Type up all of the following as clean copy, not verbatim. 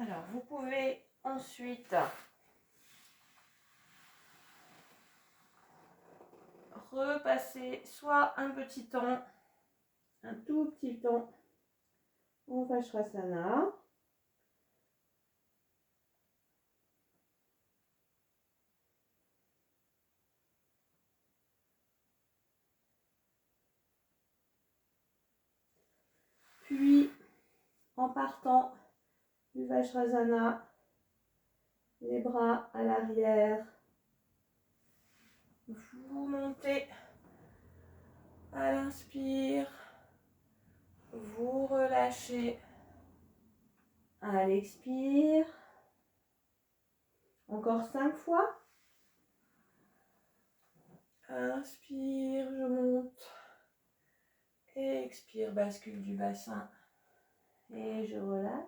Alors, vous pouvez ensuite repasser soit un petit temps, un tout petit temps en Vajrasana. Puis, en partant du Vajrasana, les bras à l'arrière, vous montez à l'inspire, vous relâchez à l'expire. Encore 5 fois. Inspire, je monte. Expire, bascule du bassin. Et je relâche.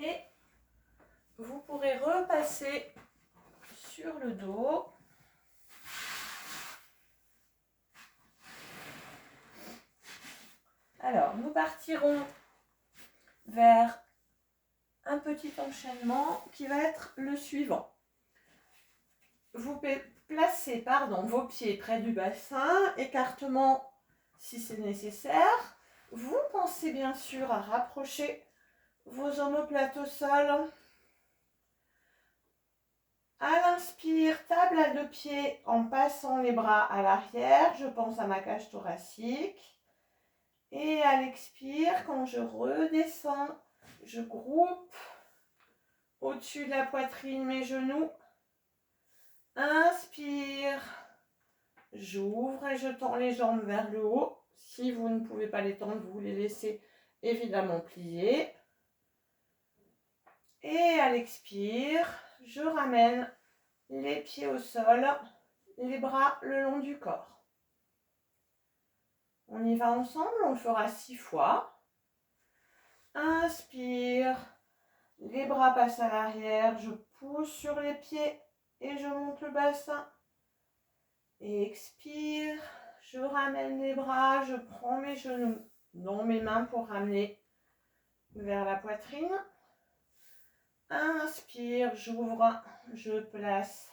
Et vous pourrez repasser sur le dos. Alors, nous partirons vers un petit enchaînement qui va être le suivant. Vous placez vos pieds près du bassin, écartement si c'est nécessaire. Vous pensez bien sûr à rapprocher vos omoplates au sol. À l'inspire, table à 2 pieds en passant les bras à l'arrière. Je pense à ma cage thoracique. Et à l'expire, quand je redescends, je groupe au-dessus de la poitrine mes genoux. Inspire, j'ouvre et je tends les jambes vers le haut. Si vous ne pouvez pas les tendre, vous les laissez évidemment plier. Et à l'expire, je ramène les pieds au sol, les bras le long du corps. On y va ensemble, on le fera 6 fois. Inspire, les bras passent à l'arrière, je pousse sur les pieds et je monte le bassin. Expire, je ramène les bras, je prends mes genoux dans mes mains pour ramener vers la poitrine. Inspire, j'ouvre, je place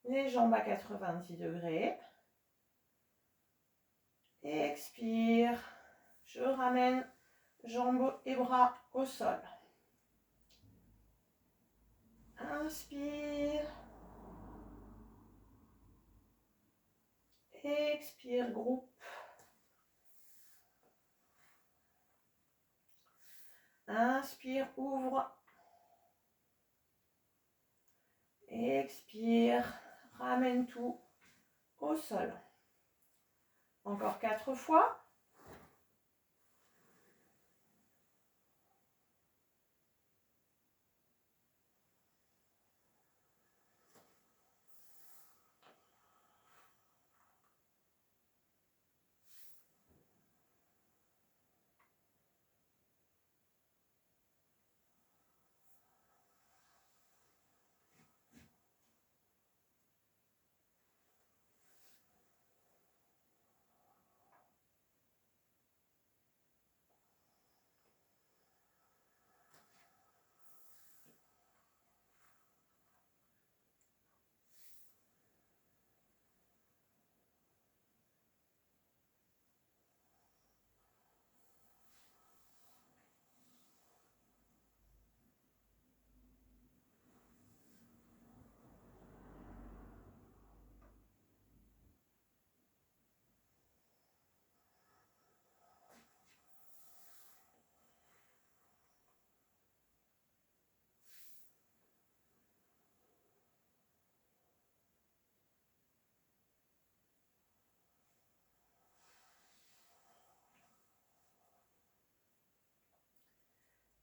les jambes à 90 degrés. Expire, je ramène jambes et bras au sol. Inspire. Expire, groupe. Inspire, ouvre. Expire, ramène tout au sol. Encore 4 fois.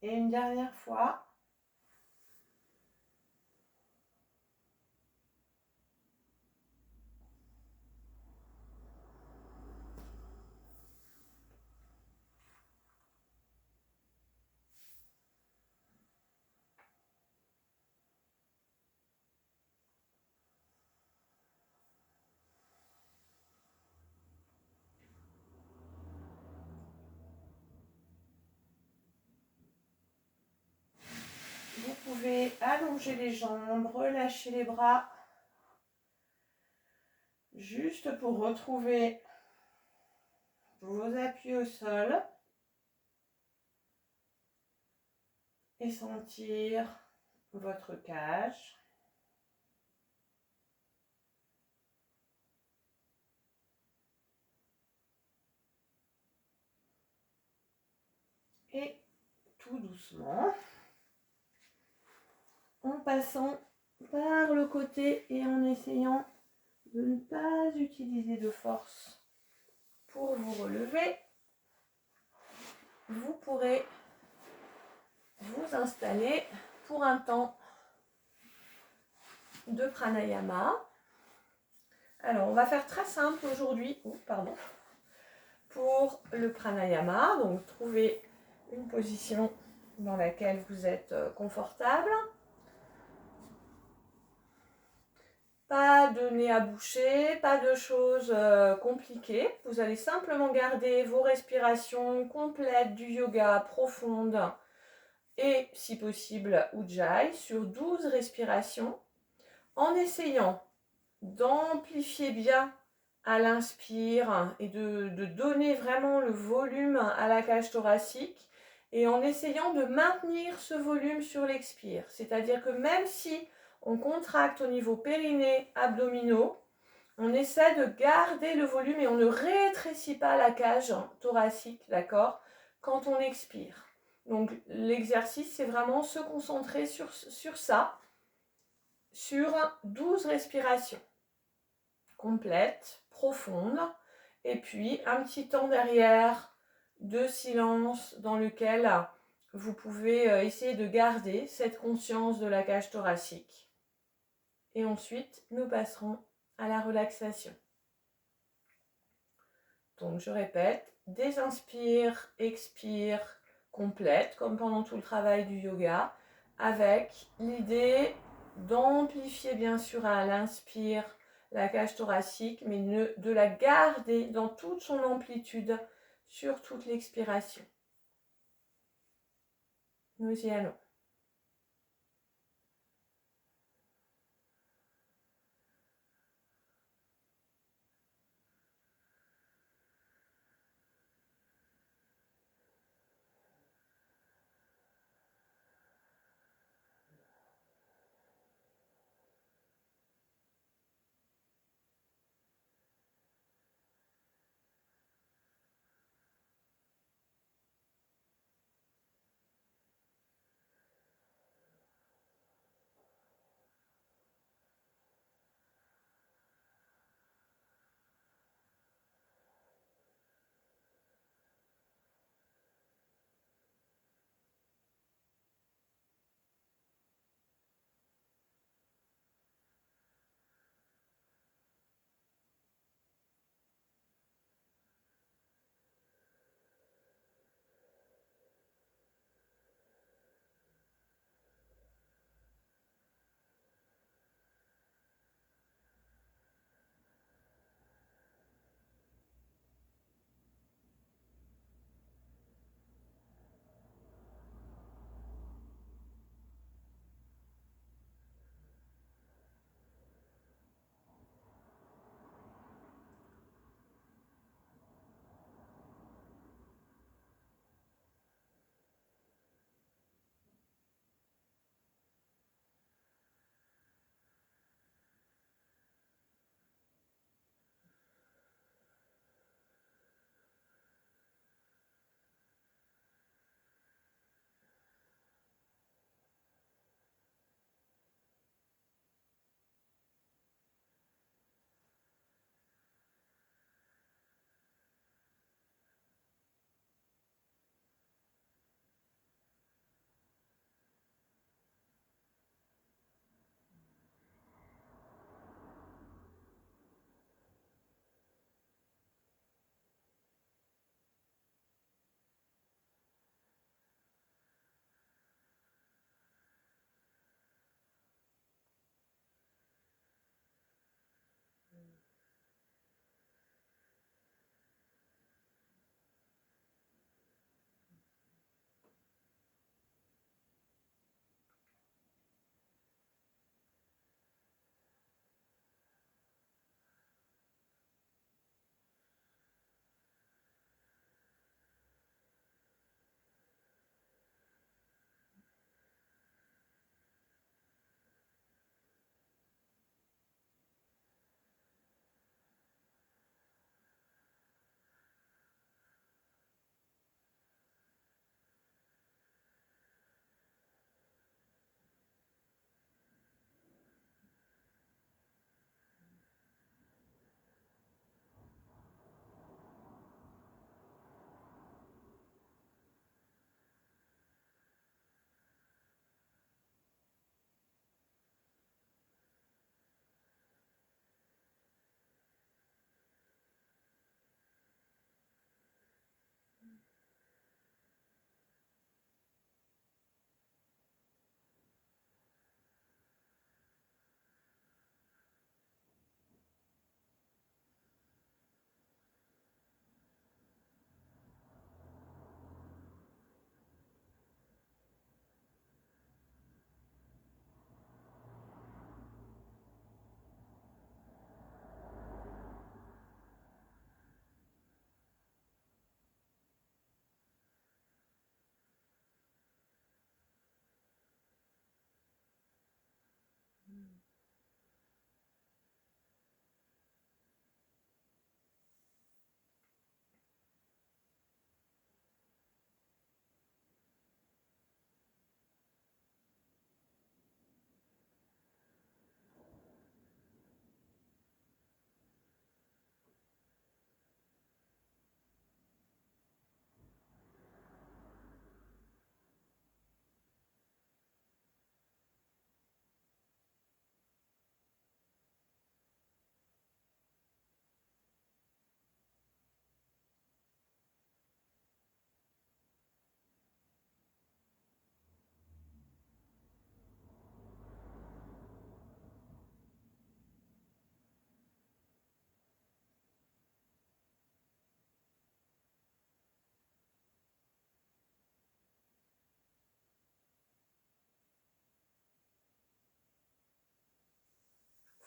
Et une dernière fois. Vous pouvez allonger les jambes, relâcher les bras, juste pour retrouver vos appuis au sol et sentir votre cage. Et tout doucement, en passant par le côté et en essayant de ne pas utiliser de force pour vous relever, vous pourrez vous installer pour un temps de pranayama. Alors, on va faire très simple aujourd'hui, pour le pranayama. Donc, trouvez une position dans laquelle vous êtes confortable. Pas de nez à boucher, pas de choses compliquées. Vous allez simplement garder vos respirations complètes du yoga profonde et, si possible, Ujjayi sur 12 respirations, en essayant d'amplifier bien à l'inspire et de donner vraiment le volume à la cage thoracique et en essayant de maintenir ce volume sur l'expire. C'est-à-dire que même si on contracte au niveau périnée, abdominaux, on essaie de garder le volume et on ne rétrécit pas la cage thoracique, d'accord, quand on expire. Donc l'exercice, c'est vraiment se concentrer sur ça, sur 12 respirations complètes, profondes, et puis un petit temps derrière de silence dans lequel vous pouvez essayer de garder cette conscience de la cage thoracique. Et ensuite, nous passerons à la relaxation. Donc, je répète, des inspires, expires complètes, comme pendant tout le travail du yoga, avec l'idée d'amplifier bien sûr à l'inspire la cage thoracique, mais de la garder dans toute son amplitude sur toute l'expiration. Nous y allons.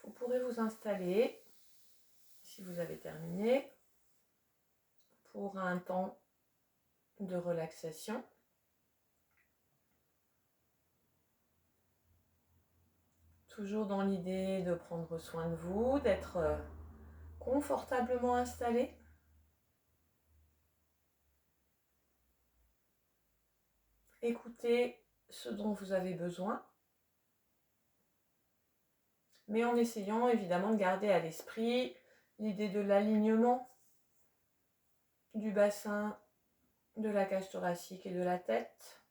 Vous pourrez vous installer, si vous avez terminé, pour un temps de relaxation. Toujours dans l'idée de prendre soin de vous, d'être confortablement installé. Écoutez ce dont vous avez besoin, mais en essayant évidemment de garder à l'esprit l'idée de l'alignement du bassin, de la cage thoracique et de la tête,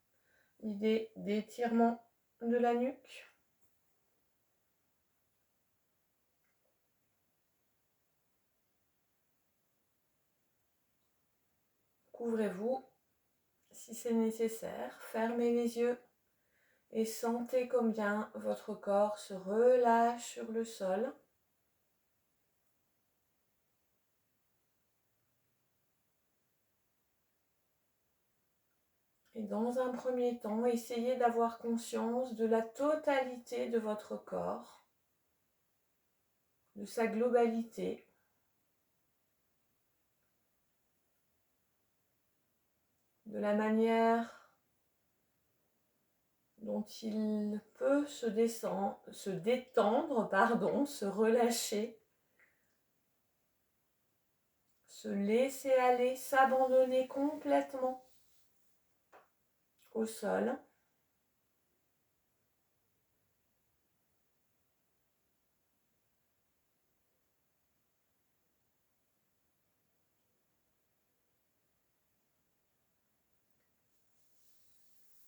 l'idée d'étirement de la nuque. Couvrez-vous si c'est nécessaire, fermez les yeux et sentez combien votre corps se relâche sur le sol. Et dans un premier temps, essayez d'avoir conscience de la totalité de votre corps, de sa globalité. De la manière dont il peut se détendre, se relâcher, se laisser aller, s'abandonner complètement au sol.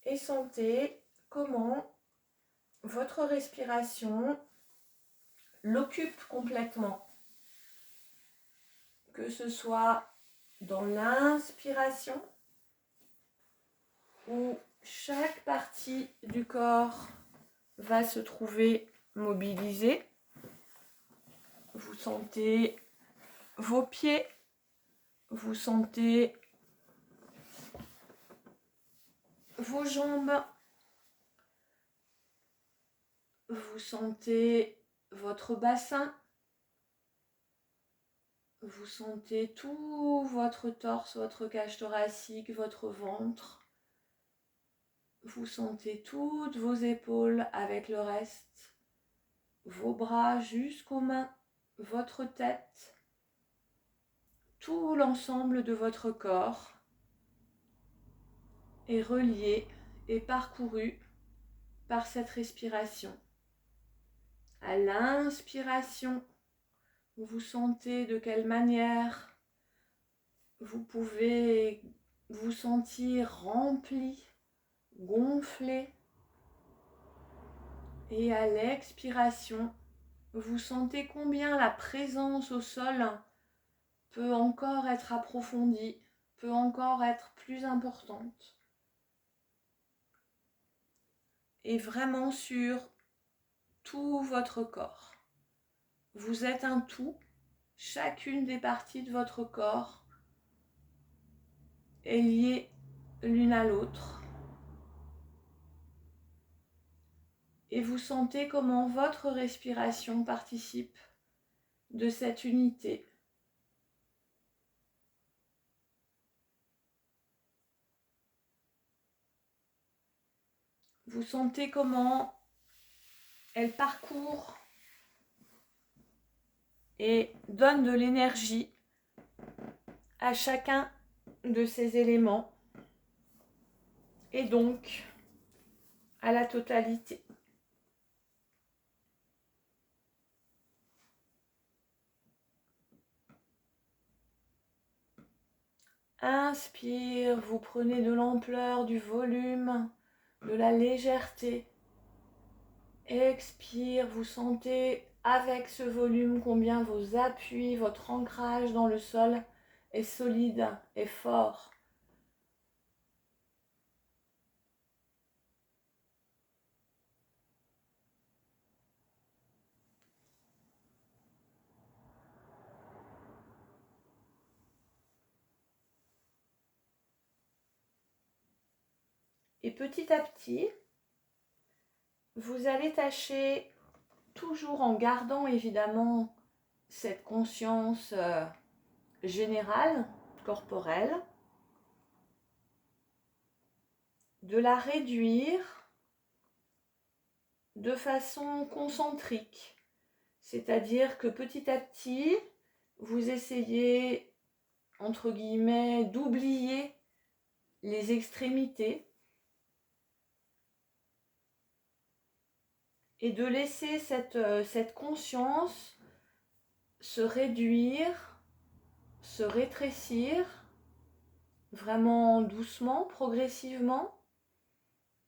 Et sentez comment votre respiration l'occupe complètement. Que ce soit dans l'inspiration, où chaque partie du corps va se trouver mobilisée. Vous sentez vos pieds, vous sentez vos jambes, vous sentez votre bassin, vous sentez tout votre torse, votre cage thoracique, votre ventre. Vous sentez toutes vos épaules avec le reste, vos bras jusqu'aux mains, votre tête, tout l'ensemble de votre corps est relié et parcouru par cette respiration. À l'inspiration, vous sentez de quelle manière vous pouvez vous sentir rempli, gonflé. Et à l'expiration, vous sentez combien la présence au sol peut encore être approfondie, peut encore être plus importante. Et vraiment sur tout votre corps. Vous êtes un tout, chacune des parties de votre corps est liée l'une à l'autre. Et vous sentez comment votre respiration participe de cette unité. Vous sentez comment elle parcourt et donne de l'énergie à chacun de ces éléments et donc à la totalité. Inspire, vous prenez de l'ampleur, du volume, de la légèreté. Expire, vous sentez avec ce volume combien vos appuis, votre ancrage dans le sol est solide et fort. Et petit à petit, vous allez tâcher toujours en gardant évidemment cette conscience générale, corporelle, de la réduire de façon concentrique. C'est-à-dire que petit à petit, vous essayez, entre guillemets, d'oublier les extrémités et de laisser cette conscience se réduire, se rétrécir, vraiment doucement, progressivement,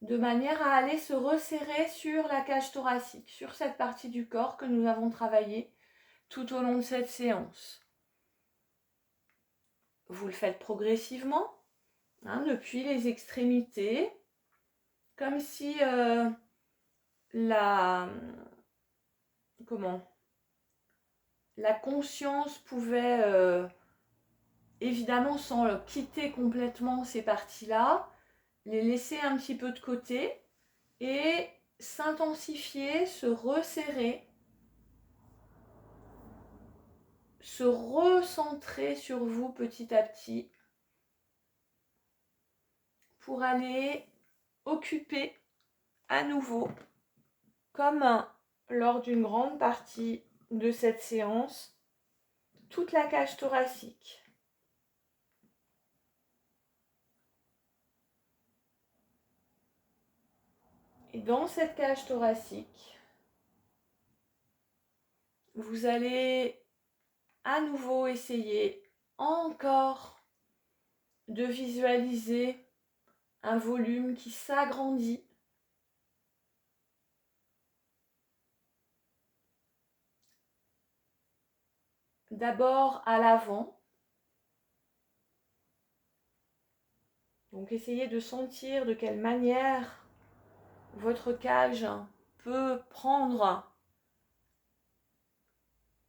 de manière à aller se resserrer sur la cage thoracique, sur cette partie du corps que nous avons travaillée tout au long de cette séance. Vous le faites progressivement, depuis les extrémités, comme si la conscience pouvait, évidemment sans quitter complètement ces parties-là, les laisser un petit peu de côté et s'intensifier, se resserrer, se recentrer sur vous petit à petit pour aller occuper à nouveau, comme lors d'une grande partie de cette séance, toute la cage thoracique. Et dans cette cage thoracique, vous allez à nouveau essayer encore de visualiser un volume qui s'agrandit. D'abord à l'avant. Donc essayez de sentir de quelle manière votre cage peut prendre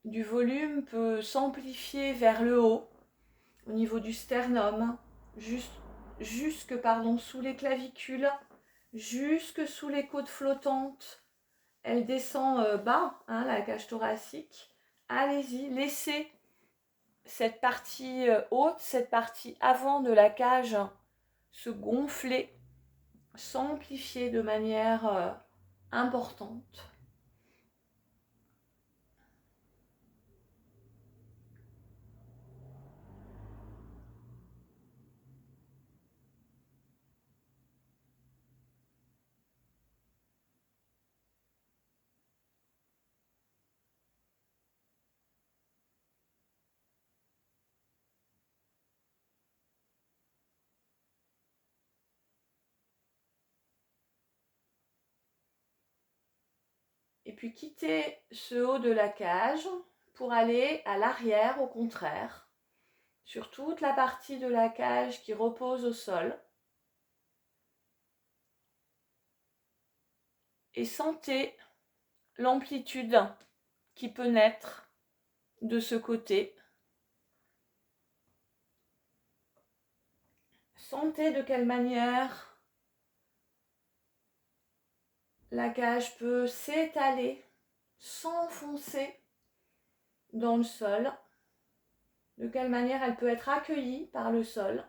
du volume, peut s'amplifier vers le haut, au niveau du sternum, jusque sous les clavicules, jusque sous les côtes flottantes. Elle descend bas, la cage thoracique. Allez-y, laissez cette partie haute, cette partie avant de la cage se gonfler, s'amplifier de manière importante. Et puis quittez ce haut de la cage pour aller à l'arrière, au contraire, sur toute la partie de la cage qui repose au sol. Et sentez l'amplitude qui peut naître de ce côté. Sentez de quelle manière la cage peut s'étaler, s'enfoncer dans le sol. De quelle manière elle peut être accueillie par le sol.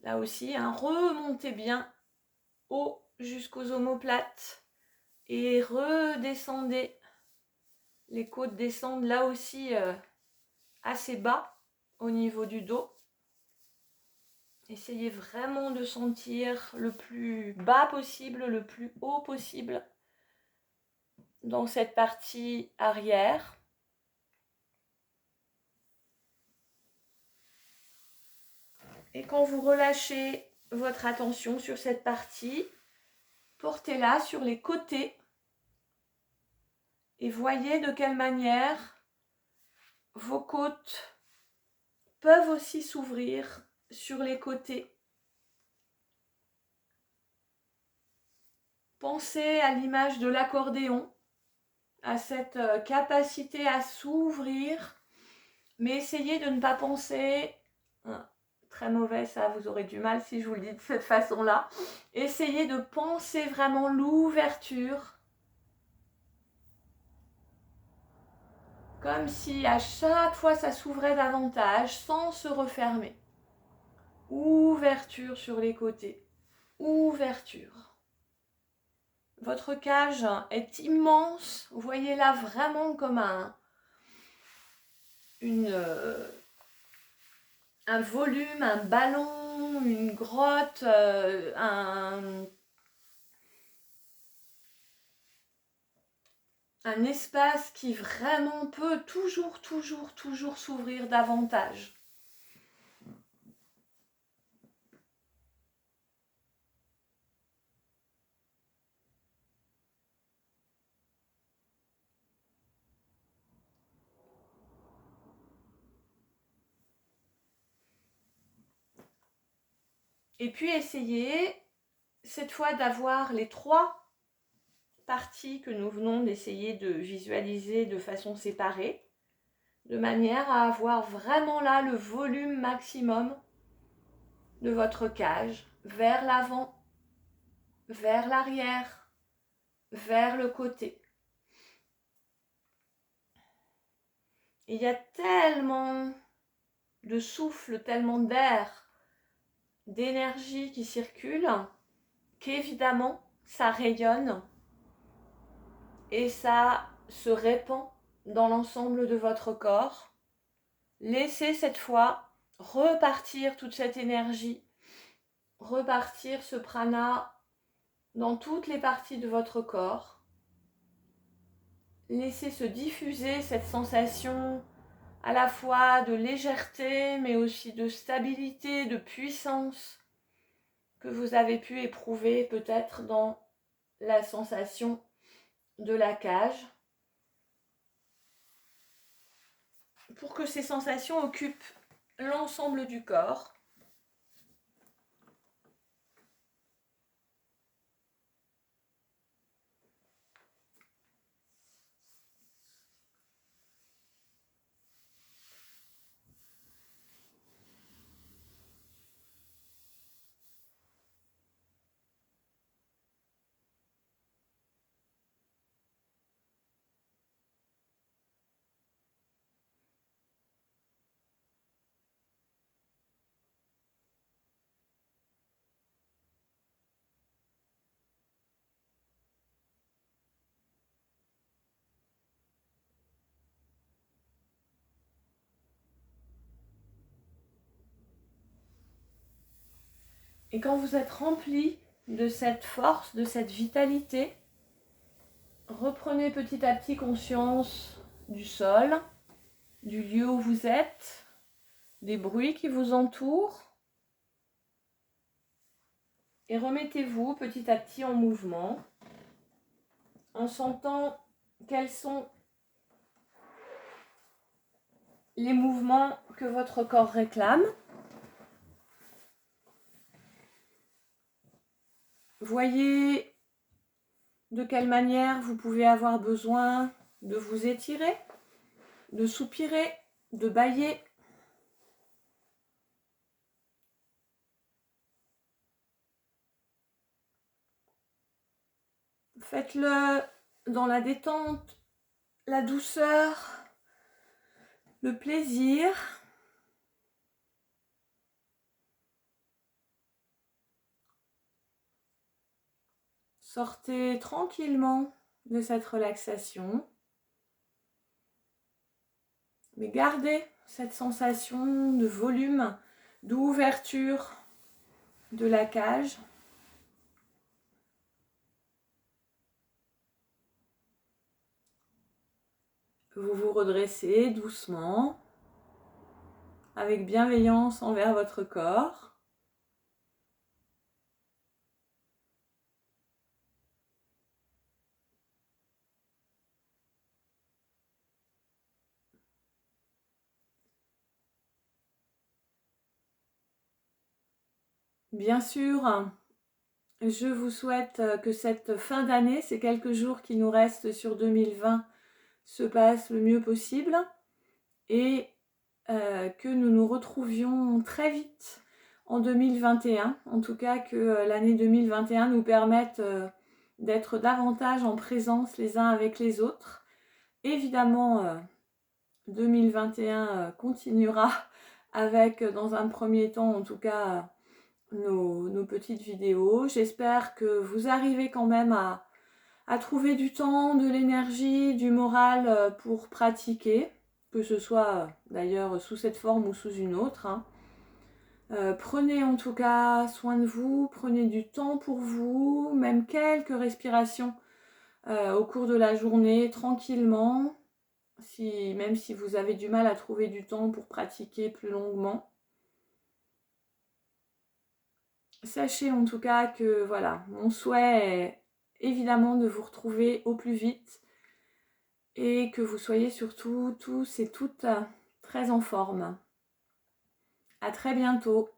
Là aussi, remontez bien haut jusqu'aux omoplates et redescendez. Les côtes descendent là aussi assez bas au niveau du dos. Essayez vraiment de sentir le plus bas possible, le plus haut possible dans cette partie arrière. Et quand vous relâchez votre attention sur cette partie, portez-la sur les côtés et voyez de quelle manière vos côtes peuvent aussi s'ouvrir sur les côtés. Pensez à l'image de l'accordéon, à cette capacité à s'ouvrir, mais essayez de ne pas penser, très mauvais ça, vous aurez du mal si je vous le dis de cette façon-là, essayez de penser vraiment l'ouverture, comme si à chaque fois ça s'ouvrait davantage sans se refermer. Ouverture sur les côtés, ouverture. Votre cage est immense, voyez-la vraiment comme un volume, un ballon, une grotte, un espace qui vraiment peut toujours s'ouvrir davantage. Et puis essayez cette fois d'avoir les 3 parties que nous venons d'essayer de visualiser de façon séparée, de manière à avoir vraiment là le volume maximum de votre cage, vers l'avant, vers l'arrière, vers le côté. Il y a tellement de souffle, tellement d'air, d'énergie qui circule, qu'évidemment, ça rayonne et ça se répand dans l'ensemble de votre corps. Laissez cette fois repartir toute cette énergie, repartir ce prana dans toutes les parties de votre corps. Laissez se diffuser cette sensation à la fois de légèreté, mais aussi de stabilité, de puissance que vous avez pu éprouver peut-être dans la sensation de la cage, pour que ces sensations occupent l'ensemble du corps. Et quand vous êtes rempli de cette force, de cette vitalité, reprenez petit à petit conscience du sol, du lieu où vous êtes, des bruits qui vous entourent, et remettez-vous petit à petit en mouvement, en sentant quels sont les mouvements que votre corps réclame. Voyez de quelle manière vous pouvez avoir besoin de vous étirer, de soupirer, de bâiller. Faites-le dans la détente, la douceur, le plaisir. Sortez tranquillement de cette relaxation, mais gardez cette sensation de volume, d'ouverture de la cage. Vous vous redressez doucement, avec bienveillance envers votre corps. Bien sûr, Je vous souhaite que cette fin d'année, ces quelques jours qui nous restent sur 2020, se passent le mieux possible et que nous nous retrouvions très vite en 2021. En tout cas, que l'année 2021 nous permette d'être davantage en présence les uns avec les autres. Évidemment, 2021 continuera avec, dans un premier temps en tout cas, nos petites vidéos. J'espère que vous arrivez quand même à trouver du temps, de l'énergie, du moral pour pratiquer, que ce soit d'ailleurs sous cette forme ou sous une autre, hein. Prenez en tout cas soin de vous, prenez du temps pour vous, même quelques respirations au cours de la journée, tranquillement, même si vous avez du mal à trouver du temps pour pratiquer plus longuement. Sachez en tout cas que voilà, mon souhait est évidemment de vous retrouver au plus vite et que vous soyez surtout tous et toutes très en forme. À très bientôt.